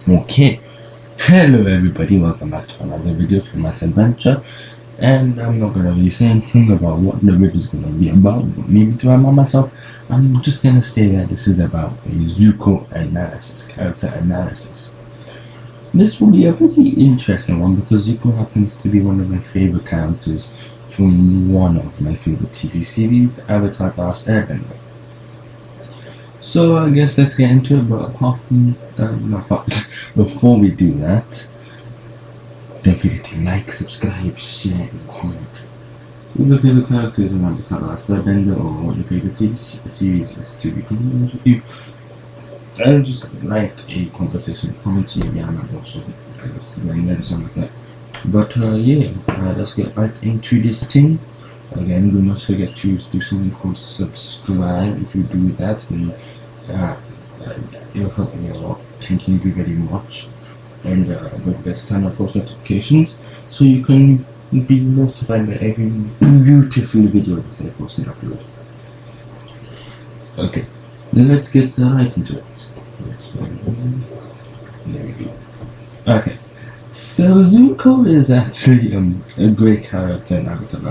Okay, hello everybody, welcome back to another video from Matt Adventure. And I'm not gonna really say anything about what the video is gonna be about, but maybe to remind myself, I'm just gonna say that this is about a Zuko analysis, character analysis. This will be a pretty interesting one because Zuko happens to be one of my favorite characters from one of my favorite TV series, Avatar: The Last Airbender. So I guess let's get into it, but before we do that, don't forget to like, subscribe, share, and comment. Who your favorite characters in Avatar: The Last Airbender, or what your favorite TV series is to be continued with you. And just like a conversation, comment maybe I might also join in something like that. But let's get right into this thing. Again, do not forget to do something called subscribe. If you do that, then it'll help me a lot. Thank you very much. And don't forget to turn on post notifications so you can be notified by every beautiful video that I post and upload. Okay, then let's get right into it. There we go. Okay, so Zuko is actually a great character in Avatar: The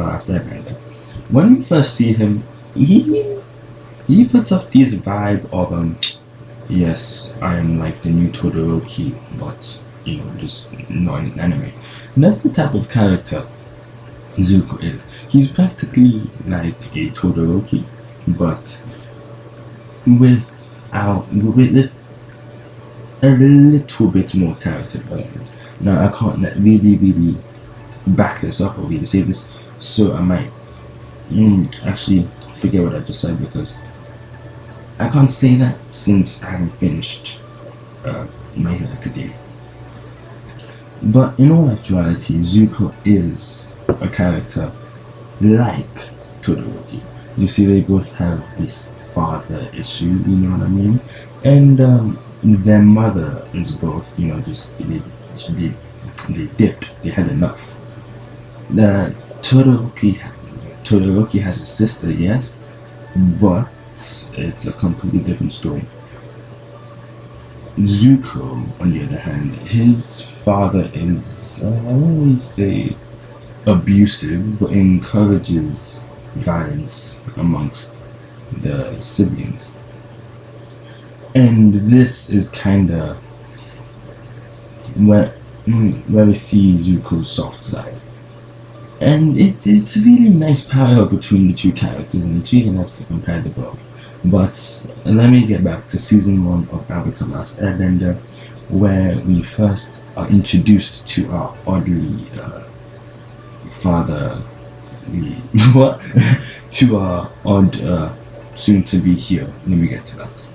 Last Airbender. When we first see him, he puts off this vibe of yes, I am like the new Todoroki, but just not in an anime. And that's the type of character Zuko is. He's practically like a Todoroki, but with a little bit more character development. Now I can't really back this up or really say this, so I might actually forget what I just said because I can't say that since I haven't finished My Hero Academia. But in all actuality, Zuko is a character like Todoroki. You see, they both have this father issue, you know what I mean? And their mother is both, just they dipped, they had enough. Todoroki has a sister, yes, but it's a completely different story. Zuko, on the other hand, his father is, I won't really say abusive, but encourages violence amongst the siblings. And this is kinda where we see Zuko's soft side. And it's a really nice parallel between the two characters, and it's really nice to compare the both. But let me get back to season 1 of Avatar: The Last Airbender, where we first are introduced to our oddly to our odd soon-to-be hero. Let me get to that.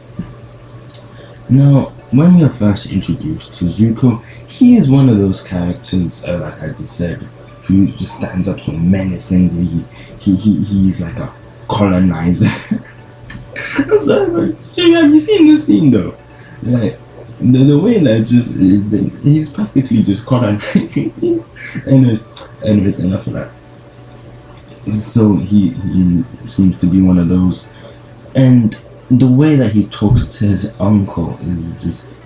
Now, when we are first introduced to Zuko, he is one of those characters, like I just said, who just stands up so menacingly. He's like a colonizer. I'm sorry, but have you seen this scene though? Like the way that he's practically just colonizing. Anyways, enough of that. So he seems to be one of those, and the way that he talks to his uncle is just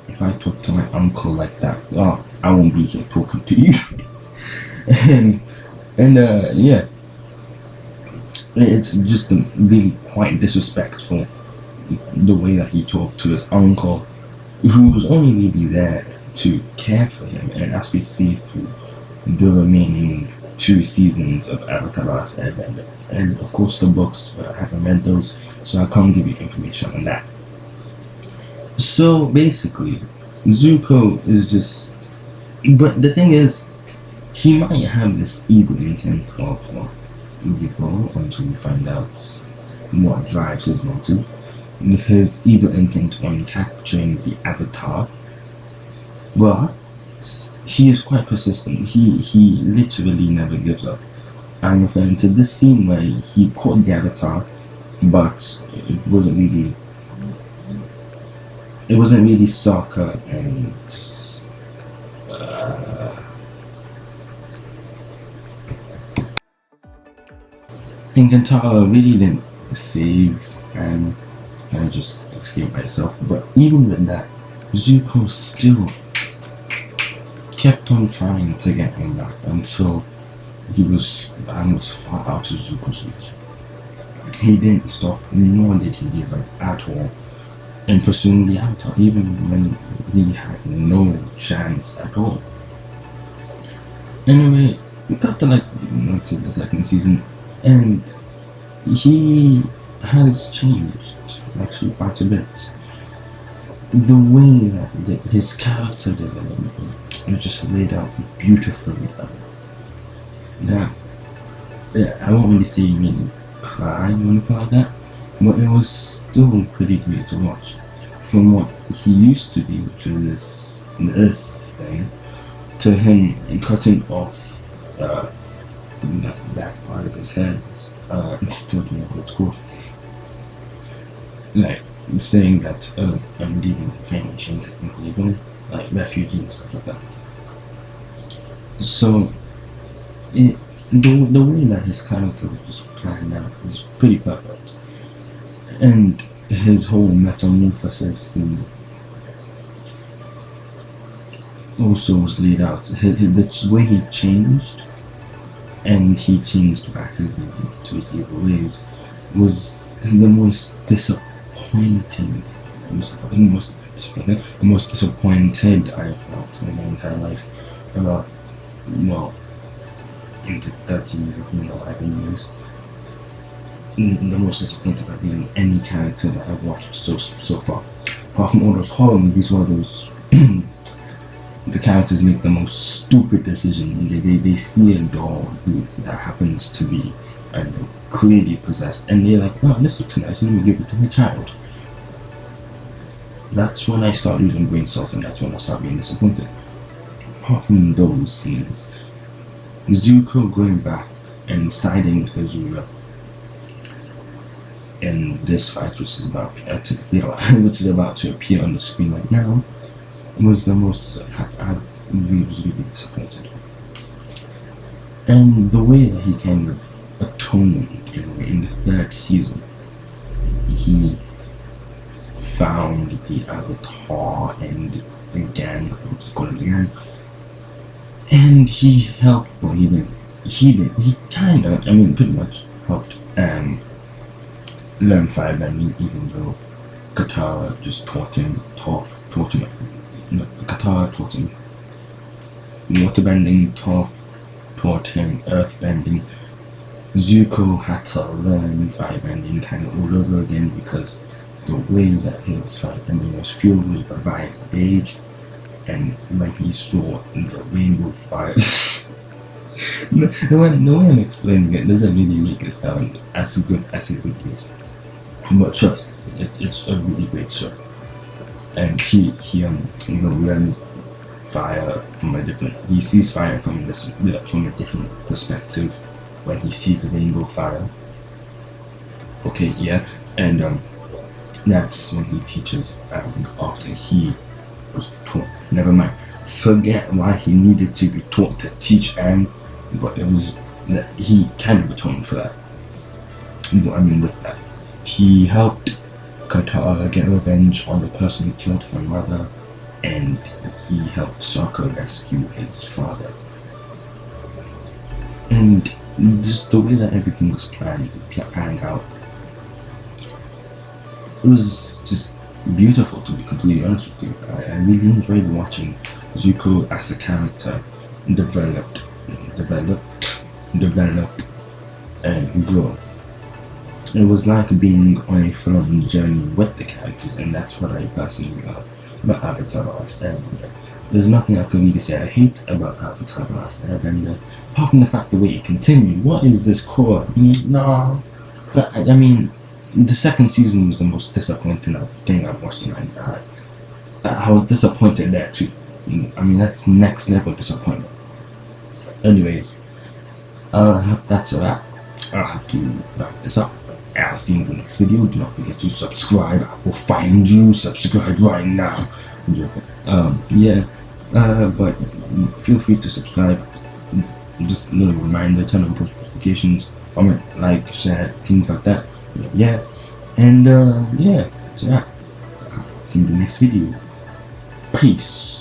if I talk to my uncle like that, I won't be here talking to you. and yeah, it's just really quite disrespectful the way that he talked to his uncle, who was only really there to care for him. And as we see through the remaining 2 seasons of Avatar: The Last Airbender, and of course the books, but I haven't read those, so I can't give you information on that. So basically, Zuko is just, but the thing is, he might have this evil intent of evil until we find out what drives his motive. His evil intent on capturing the Avatar, but he is quite persistent. He literally never gives up. I'm referring to this scene where he caught the Avatar, but it wasn't really Sokka and Kantara really didn't save and just escape by itself. But even with that, Zuko still kept on trying to get him back until he was almost far out of Zuko's reach. He didn't stop, nor did he give up at all in pursuing the Avatar, even when he had no chance at all. Anyway, we got to let's say the second season, and he has changed actually quite a bit. The way that his character development was just laid out beautifully. That I won't really say it made me cry or anything like that, but it was still pretty great to watch. From what he used to be, which was this thing, to him cutting off that part of his head. Still don't know what it's called. Like saying that I'm leaving the family, technically even like refugee and stuff like that. So the way that his character was just planned out was pretty perfect, and his whole metamorphosis and also was laid out. The way he changed, and he changed back again to his evil ways, was the most disappointing, the most disappointed I felt in my entire life about, well, into 30 years of being alive anyways. The most disappointed I've been in any character that I've watched so far. Apart from all those horror movies where those the characters make the most stupid decision. They see a doll that happens to be clearly possessed, and they're like, "Oh, this looks nice, let me give it to my child." That's when I start losing brain cells, and that's when I start being disappointed. Apart from those scenes, Zuko going back and siding with Azula in this fight, which is about to appear on the screen right now, was the most I've really disappointed. And the way that he kind of atoned in the third season, he found the Avatar and the gang, I'll just call it the gang, and he helped. Well, he kinda, pretty much helped learn firebending, even though Katara just taught him Katara taught him waterbending, Toph taught him earthbending. Zuko had to learn firebending kind of all over again, because the way that his firebending was fueled was by age, and when he saw the rainbow fires. the way I'm explaining it doesn't really make it sound as good as it really is. But trust, it's a really great show. And he learns fire from he sees fire from a different perspective when he sees a rainbow fire. Okay, yeah, and that's when he teaches, after he was taught. Never mind, forget why he needed to be taught to teach Aang, but it was that he kind of atoned for that. With that, he helped Katara get revenge on the person who killed her mother, and he helped Sokka rescue his father. And just the way that everything was planned out, it was just beautiful, to be completely honest with you. I really enjoyed watching Zuko as a character develop and grow. It was like being on a full-on journey with the characters, and that's what I personally love about Avatar: The Last Airbender. There's nothing I can really say I hate about Avatar: The Last Airbender, apart from the fact the way it continued. What is this core? No. But the second season was the most disappointing thing I've watched in my life. I was disappointed there too. That's next level disappointment. Anyways, that's a wrap. I'll have to wrap this up. I'll see you in the next video. Do not forget to subscribe. I will find you. Subscribe right now. But feel free to subscribe. Just a little reminder, turn on post notifications, comment, like, share, things like that. And that's a wrap. See you in the next video. Peace.